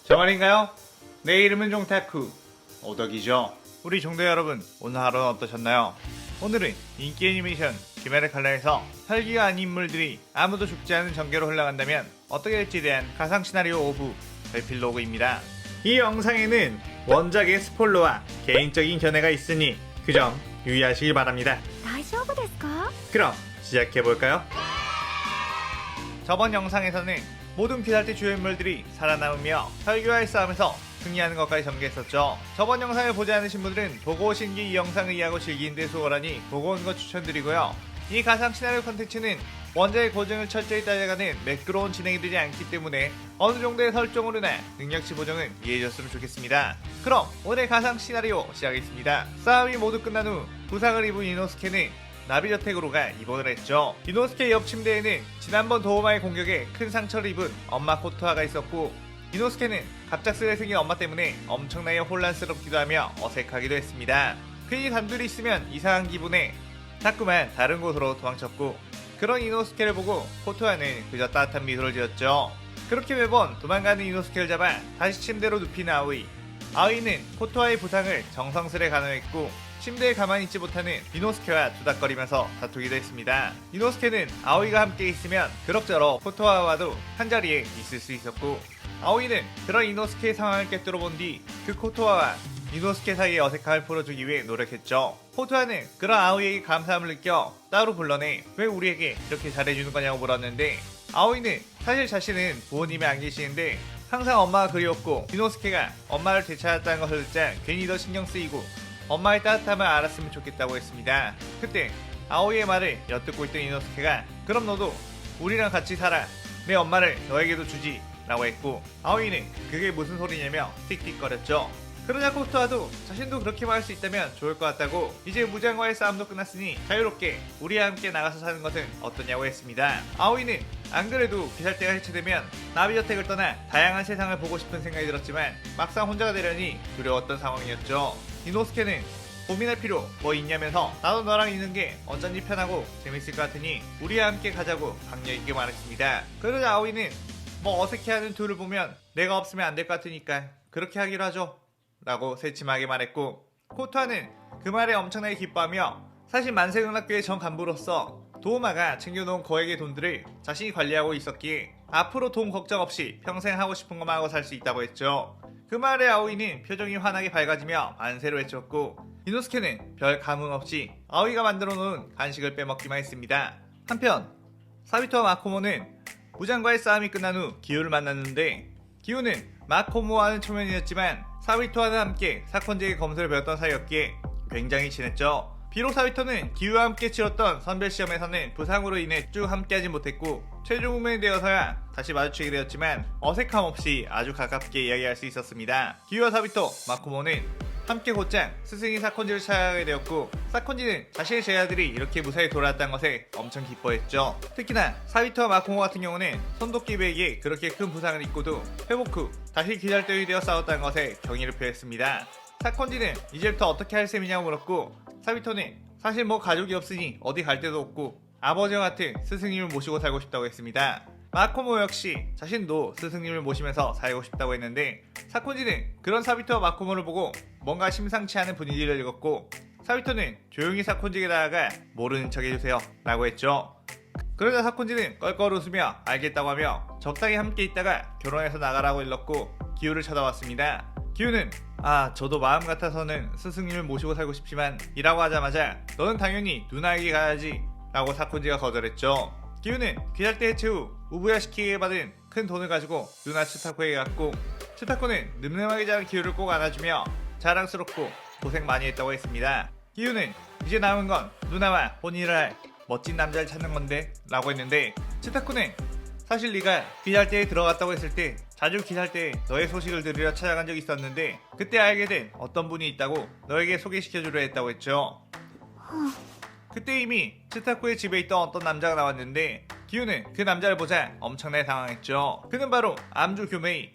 정말인가요? 내 이름은 종타쿠 오덕이죠. 우리 종도 여러분, 오늘 하루는 어떠셨나요? 오늘은 인기 애니메이션 귀멸의 칼날에서 혈기가 아닌 인물들이 아무도 죽지 않은 전개로 흘러간다면 어떻게 될지에 대한 가상 시나리오 오브 에필로그입니다. 이 영상에는 원작의 스포일러와 개인적인 견해가 있으니 그 점 유의하시길 바랍니다. 大丈夫ですか? 그럼 시작해볼까요? 저번 영상에서는 모든 귀살대 주요 인물들이 살아남으며 혈기와의 싸움에서 승리하는 것까지 전개했었죠. 저번 영상을 보지 않으신 분들은 보고 오신 뒤 이 영상을 이해하고 즐기는 데 수월하니 보고 오는 것 추천드리고요. 이 가상 시나리오 컨텐츠는 원작의 고증을 철저히 따져가는 매끄러운 진행이 되지 않기 때문에 어느 정도의 설정으로나 능력치 보정은 이해해줬으면 좋겠습니다. 그럼 오늘 가상 시나리오 시작하겠습니다. 싸움이 모두 끝난 후 부상을 입은 이노스케는 나비저택으로가 입원을 했죠. 이노스케 옆 침대에는 지난번 도우마의 공격에 큰 상처를 입은 엄마 코토아가 있었고, 이노스케는 갑작스레 생긴 엄마 때문에 엄청나게 혼란스럽기도 하며 어색하기도 했습니다. 괜히 단둘이 있으면 이상한 기분에 자꾸만 다른 곳으로 도망쳤고, 그런 이노스케를 보고 코토아는 그저 따뜻한 미소를 지었죠. 그렇게 매번 도망가는 이노스케를 잡아 다시 침대로 눕히는 아오이. 아오이는 코토아의 부상을 정성스레 간호했고, 침대에 가만히 있지 못하는 이노스케와 투닥거리면서 다투기도 했습니다. 이노스케는 아오이가 함께 있으면 그럭저럭 코토아와도 한자리에 있을 수 있었고, 아오이는 그런 이노스케의 상황을 꿰뚫어 본 뒤 그 코토아와 이노스케 사이의 어색함을 풀어주기 위해 노력했죠. 코토아는 그런 아오이에게 감사함을 느껴 따로 불러내 왜 우리에게 이렇게 잘해주는 거냐고 물었는데, 아오이는 사실 자신은 부모님이 안 계시는데 항상 엄마가 그리웠고 이노스케가 엄마를 되찾았다는 것을 듣자 괜히 더 신경 쓰이고 엄마의 따뜻함을 알았으면 좋겠다고 했습니다. 그때 아오이의 말을 엿듣고 있던 이노스케가 그럼 너도 우리랑 같이 살아, 내 엄마를 너에게도 주지 라고 했고, 아오이는 그게 무슨 소리냐며 틱틱거렸죠. 그러자 코토아도 자신도 그렇게 말할 수 있다면 좋을 것 같다고, 이제 무장과의 싸움도 끝났으니 자유롭게 우리와 함께 나가서 사는 것은 어떠냐고 했습니다. 아오이는 안 그래도 귀살대가 해체되면 나비저택을 떠나 다양한 세상을 보고 싶은 생각이 들었지만 막상 혼자가 되려니 두려웠던 상황이었죠. 이노스케는 고민할 필요 뭐 있냐면서 나도 너랑 있는 게 어쩐지 편하고 재밌을 것 같으니 우리와 함께 가자고 강력있게 말했습니다. 그러자 아오이는 뭐 어색해하는 둘을 보면 내가 없으면 안 될 것 같으니까 그렇게 하기로 하죠 라고 새침하게 말했고, 코토아는 그 말에 엄청나게 기뻐하며 사실 만세응락교의 전 간부로서 도우마가 챙겨놓은 거액의 돈들을 자신이 관리하고 있었기에 앞으로 돈 걱정 없이 평생 하고 싶은 것만 하고 살 수 있다고 했죠. 그 말에 아오이는 표정이 환하게 밝아지며 만세로 외쳤고, 이노스케는 별 감흥 없이 아오이가 만들어 놓은 간식을 빼먹기만 했습니다. 한편 사비토와 마코모는 무장과의 싸움이 끝난 후 기우를 만났는데, 기우는 마코모와는 초면이었지만 사비토와는 함께 사건제의 검술을 배웠던 사이였기에 굉장히 친했죠. 비록 사비토는 기우와 함께 치렀던 선별시험에서는 부상으로 인해 쭉 함께하지 못했고 최종 후면이 되어서야 다시 마주치게 되었지만 어색함 없이 아주 가깝게 이야기할 수 있었습니다. 기우와 사비토, 마코모는 함께 곧장 스승이 사콘지를 찾아가게 되었고, 사콘지는 자신의 제자들이 이렇게 무사히 돌아왔다는 것에 엄청 기뻐했죠. 특히나 사비토와 마코모 같은 경우는 손도끼배에게 그렇게 큰 부상을 입고도 회복 후 다시 귀살대이 되어 싸웠다는 것에 경의를 표했습니다. 사콘지는 이제부터 어떻게 할 셈이냐고 물었고, 사비토는 사실 뭐 가족이 없으니 어디 갈 데도 없고 아버지와 같은 스승님을 모시고 살고 싶다고 했습니다. 마코모 역시 자신도 스승님을 모시면서 살고 싶다고 했는데, 사콘지는 그런 사비토와 마코모를 보고 뭔가 심상치 않은 분위기를 읽었고, 사비토는 조용히 사콘지에게 다가가 모르는 척 해주세요 라고 했죠. 그러자 사콘지는 껄껄 웃으며 알겠다고 하며 적당히 함께 있다가 결혼해서 나가라고 일렀고 기우를 쳐다봤습니다. 기우는 저도 마음 같아서는 스승님을 모시고 살고 싶지만 이라고 하자마자 너는 당연히 누나에게 가야지 라고 사콘지가 거절했죠. 기우는 귀살대 해체 후 우부야 시키게 받은 큰 돈을 가지고 누나 츠타코에게 갔고, 츠타코는 늠름하게 자란 기우를 꼭 안아주며 자랑스럽고 고생 많이 했다고 했습니다. 기우는 이제 남은 건 누나와 혼인을 할 멋진 남자를 찾는 건데 라고 했는데, 츠타코는 사실 네가 귀살대에 들어갔다고 했을 때 자주 귀살대에 너의 소식을 들으려 찾아간 적이 있었는데 그때 알게 된 어떤 분이 있다고 너에게 소개시켜주려 했다고 했죠. 그때 이미 츠타코의 집에 있던 어떤 남자가 나왔는데 기우는 그 남자를 보자 엄청나게 당황했죠. 그는 바로 암주 교메이.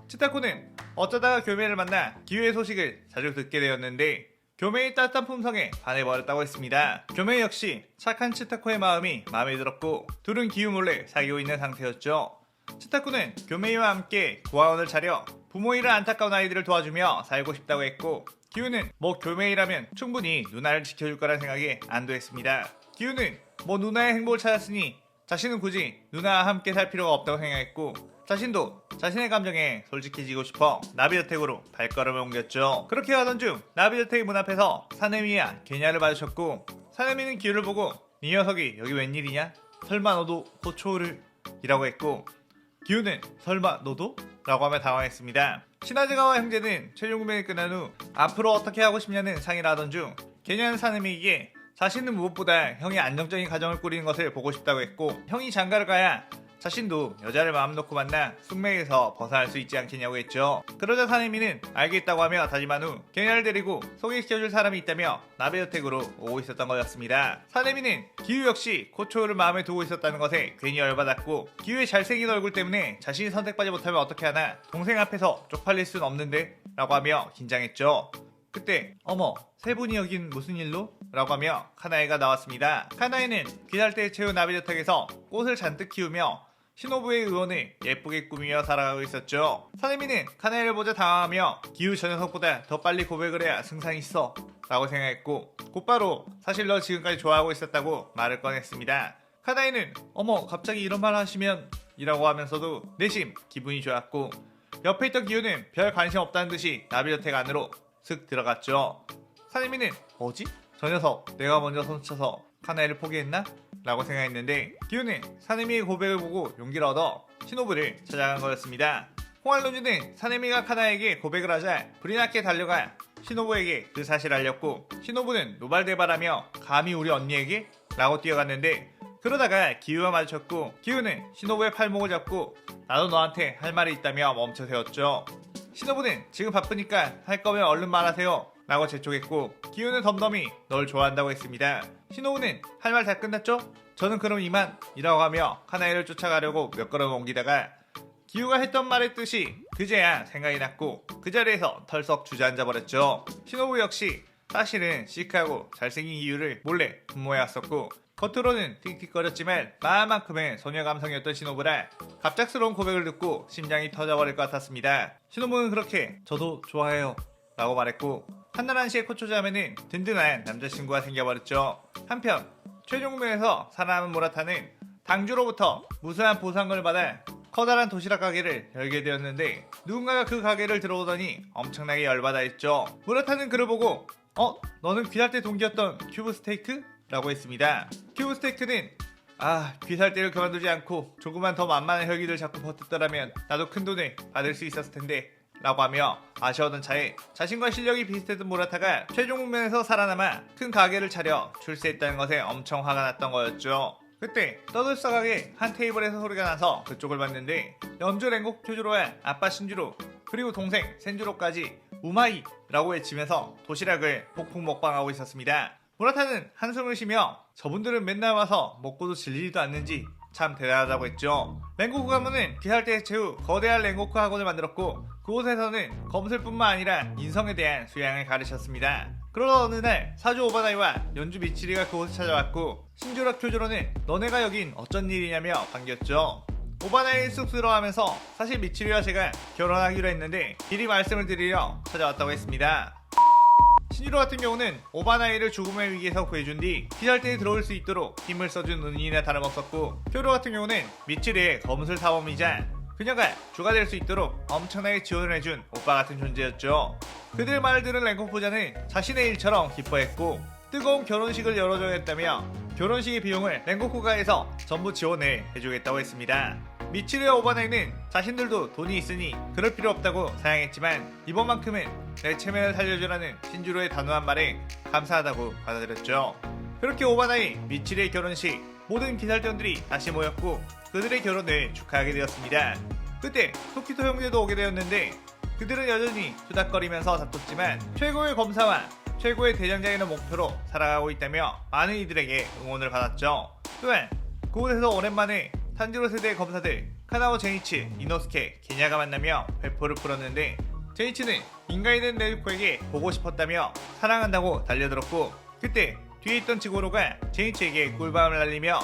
츠타코는 어쩌다가 교메이를 만나 기우의 소식을 자주 듣게 되었는데 교메이의 따뜻한 품성에 반해버렸다고 했습니다. 교메이 역시 착한 츠타코의 마음이 마음에 들었고 둘은 기우 몰래 사귀고 있는 상태였죠. 츠타코는 교메이와 함께 고아원을 차려 부모 일은 안타까운 아이들을 도와주며 살고 싶다고 했고, 기우는 뭐 교매이라면 충분히 누나를 지켜줄 거란 생각에 안도했습니다. 기우는 뭐 누나의 행복을 찾았으니 자신은 굳이 누나와 함께 살 필요가 없다고 생각했고, 자신도 자신의 감정에 솔직해지고 싶어 나비저택으로 발걸음을 옮겼죠. 그렇게 가던 중 나비저택 문 앞에서 사내미와 개냐를 마주쳤고, 사내미는 기우를 보고 이 녀석이 여기 웬일이냐? 설마 너도 고초를? 이라고 했고, 기우는 설마 너도? 라고 하며 당황했습니다. 시나즈가와 형제는 최종 구매를 끝난 후 앞으로 어떻게 하고 싶냐는 상의를 하던 중, 개냐는 사내미에게 자신은 무엇보다 형이 안정적인 가정을 꾸리는 것을 보고 싶다고 했고, 형이 장가를 가야 자신도 여자를 마음 놓고 만나 숙명에서 벗어날 수 있지 않겠냐고 했죠. 그러자 사내미는 알겠다고 하며 다짐한 후 개냐를 데리고 소개시켜줄 사람이 있다며 나비저택으로 오고 있었던 거였습니다. 사내미는 기우 역시 고초를 마음에 두고 있었다는 것에 괜히 열받았고, 기우의 잘생긴 얼굴 때문에 자신이 선택받지 못하면 어떻게 하나, 동생 앞에서 쪽팔릴 순 없는데? 라고 하며 긴장했죠. 그때 어머, 세 분이 여긴 무슨 일로? 라고 하며 카나에가 나왔습니다. 카나에는 귀살대 채운 나비저택에서 꽃을 잔뜩 키우며 시노부의 의원을 예쁘게 꾸미며 살아가고 있었죠. 사내미는 카나에를 보자 당황하며 기우 저 녀석보다 더 빨리 고백을 해야 승산이 있어 라고 생각했고, 곧바로 사실 너 지금까지 좋아하고 있었다고 말을 꺼냈습니다. 카나에는 어머, 갑자기 이런 말 하시면? 이라고 하면서도 내심 기분이 좋았고, 옆에 있던 기우는 별 관심 없다는 듯이 나비저택 안으로 슥 들어갔죠. 사내미는 뭐지? 저 녀석 내가 먼저 손쳐서 카나에를 포기했나? 라고 생각했는데, 기우는 사내미의 고백을 보고 용기를 얻어 시노부를 찾아간 거였습니다. 홍알론주는 사내미가 카나에게 고백을 하자 불이 나게 달려가 시노부에게 그 사실을 알렸고, 시노부는 노발대발하며 감히 우리 언니에게? 라고 뛰어갔는데, 그러다가 기우와 마주쳤고, 기우는 시노부의 팔목을 잡고 나도 너한테 할 말이 있다며 멈춰 세웠죠. 시노부는 지금 바쁘니까 할 거면 얼른 말하세요 라고 재촉했고, 기우는 덤덤히 널 좋아한다고 했습니다. 시노부는 할 말 다 끝났죠? 저는 그럼 이만 이라고 하며 카나에를 쫓아가려고 몇 걸음 옮기다가 기우가 했던 말의 뜻이 그제야 생각이 났고 그 자리에서 털썩 주저앉아 버렸죠. 시노부 역시 사실은 시크하고 잘생긴 기우를 몰래 분모해왔었고, 겉으로는 틱틱거렸지만 마음만큼은 소녀 감성이었던 시노부라 갑작스러운 고백을 듣고 심장이 터져버릴 것 같았습니다. 시노부는 그렇게 저도 좋아해요 라고 말했고, 한나란 씨의 코초자매는 든든한 남자친구가 생겨버렸죠. 한편 최종 구매에서 살아남은 모라타는 당주로부터 무수한 보상금을 받아 커다란 도시락 가게를 열게 되었는데, 누군가가 그 가게를 들어오더니 엄청나게 열받아 했죠. 모라타는 그를 보고 너는 귀살대 동기였던 큐브 스테이크? 라고 했습니다. 큐브 스테이크는 귀살대를 그만두지 않고 조금만 더 만만한 혈기를 잡고 버텼더라면 나도 큰 돈을 받을 수 있었을 텐데 라고 하며 아쉬워하던 차에 자신과 실력이 비슷했던 모라타가 최종 국면에서 살아남아 큰 가게를 차려 출세했다는 것에 엄청 화가 났던 거였죠. 그때 떠들썩하게 한 테이블에서 소리가 나서 그쪽을 봤는데, 연주 랭곡 큐주로와 아빠 신주로 그리고 동생 센주로까지 우마이 라고 외치면서 도시락을 폭풍 먹방하고 있었습니다. 모라타는 한숨을 쉬며 저분들은 맨날 와서 먹고도 질리지도 않는지 참 대단하다고 했죠. 랭고쿠 가문은 귀살대 해체 후 거대한 랭고쿠 학원을 만들었고, 그곳에서는 검술뿐만 아니라 인성에 대한 수양을 가르쳤습니다. 그러던 어느 날 사주 오바나이와 연주 미치리가 그곳을 찾아왔고, 신주라 쿄조로는 너네가 여긴 어쩐 일이냐며 반겼죠. 오바나이를 쑥스러워하면서 사실 미치리와 제가 결혼하기로 했는데 미리 말씀을 드리려 찾아왔다고 했습니다. 신주로 같은 경우는 오바나이를 죽음의 위기에서 구해준 뒤 귀살대에 들어올 수 있도록 힘을 써준 은인이나 다름없었고, 쿄로 같은 경우는 미치리의 검술 사범이자 그녀가 주가 될 수 있도록 엄청나게 지원을 해준 오빠 같은 존재였죠. 그들 말을 들은 랭콕 부자는 자신의 일처럼 기뻐했고 뜨거운 결혼식을 열어줘야 했다며 결혼식의 비용을 랭고쿠가 해서 전부 지원을 해주겠다고 했습니다. 미치리와 오바나이는 자신들도 돈이 있으니 그럴 필요 없다고 사양했지만 이번만큼은 내 체면을 살려주라는 신주로의 단호한 말에 감사하다고 받아들였죠. 그렇게 오바나이, 미치리의 결혼식, 모든 기살대원들이 다시 모였고 그들의 결혼을 축하하게 되었습니다. 그때 토키토 형제도 오게 되었는데 그들은 여전히 수닥거리면서 다퉜지만 최고의 검사와 최고의 대장장이라는 목표로 살아가고 있다며 많은 이들에게 응원을 받았죠. 또한 그곳에서 오랜만에 탄지로 세대의 검사들 카나오 제니치, 이노스케, 게냐가 만나며 회포를 풀었는데, 제니치는 인간이 된 네즈코에게 보고 싶었다며 사랑한다고 달려들었고, 그때 뒤에 있던 지고로가 제니치에게 꿀밤을 날리며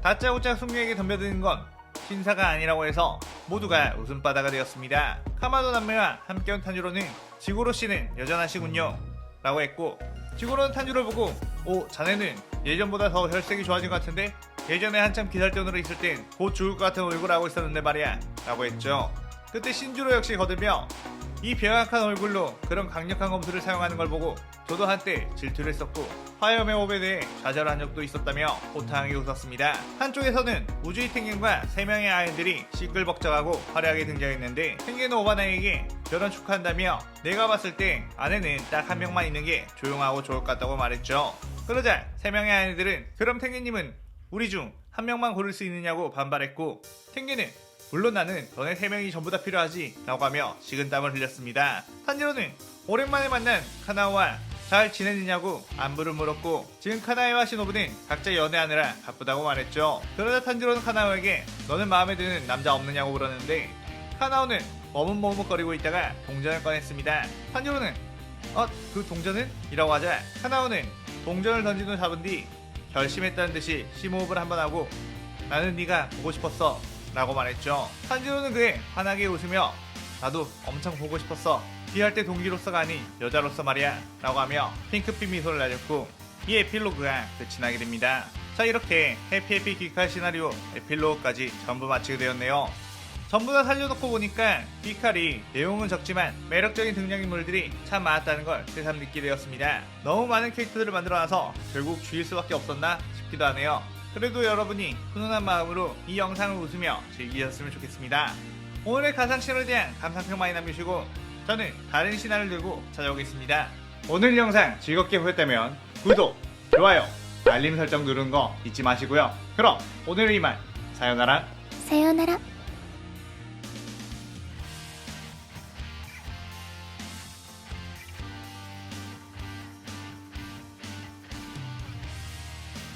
다짜고짜 숙녀에게 덤벼드는 건 신사가 아니라고 해서 모두가 웃음바다가 되었습니다. 카마도 남매와 함께온 탄주로는 지고로 씨는 여전하시군요 라고 했고, 지고로는 탄주를 보고 오, 자네는 예전보다 더 혈색이 좋아진 것 같은데 예전에 한참 기살돈으로 있을 땐 곧 죽을 것 같은 얼굴을 하고 있었는데 말이야 라고 했죠. 그때 신주로 역시 거들며 이 병약한 얼굴로 그런 강력한 검술을 사용하는 걸 보고 저도 한때 질투를 했었고 화염의 호흡에 대해 좌절한 적도 있었다며 호탕하게 웃었습니다. 한쪽에서는 우주의 펭귄과 3명의 아이들이 시끌벅적하고 화려하게 등장했는데, 펭귄은 오바나에게 결혼 축하한다며 내가 봤을 때 아내는 딱 한 명만 있는 게 조용하고 좋을 것 같다고 말했죠. 그러자 3명의 아이들은 그럼 펭귄님은 우리 중 한 명만 고를 수 있느냐고 반발했고, 펭귄은 물론 나는 너네 3명이 전부 다 필요하지 라고 하며 식은땀을 흘렸습니다. 탄지로는 오랜만에 만난 카나오와 잘 지내느냐고 안부를 물었고, 지금 카나에와 시노부는 각자 연애하느라 바쁘다고 말했죠. 그러자 탄지로는 카나오에게 너는 마음에 드는 남자 없느냐고 물었는데, 카나오는 머뭇머뭇거리고 있다가 동전을 꺼냈습니다. 탄지로는 그 동전은? 이라고 하자 카나오는 동전을 던진 후 잡은 뒤 결심했다는 듯이 심호흡을 한번 하고 나는 네가 보고 싶었어 라고 말했죠. 탄지로는 그에 환하게 웃으며 나도 엄청 보고 싶었어. 비할 때 동기로서가 아닌 여자로서 말이야 라고 하며 핑크빛 미소를 날렸고, 이 에필로그가 끝이 나게 됩니다. 자, 이렇게 해피해피 귀칼 시나리오 에필로그까지 전부 마치게 되었네요. 전부 다 살려놓고 보니까 귀칼이 내용은 적지만 매력적인 등장인물들이 참 많았다는 걸 새삼 느끼게 되었습니다. 너무 많은 캐릭터들을 만들어놔서 결국 죽일 수밖에 없었나 싶기도 하네요. 그래도 여러분이 훈훈한 마음으로 이 영상을 웃으며 즐기셨으면 좋겠습니다. 오늘의 가상 신화에 대한 감상평 많이 남겨주시고 저는 다른 신화를 들고 찾아오겠습니다. 오늘 영상 즐겁게 보셨다면 구독, 좋아요, 알림 설정 누르는 거 잊지 마시고요. 그럼 오늘은 이만 사요나라.さようなら。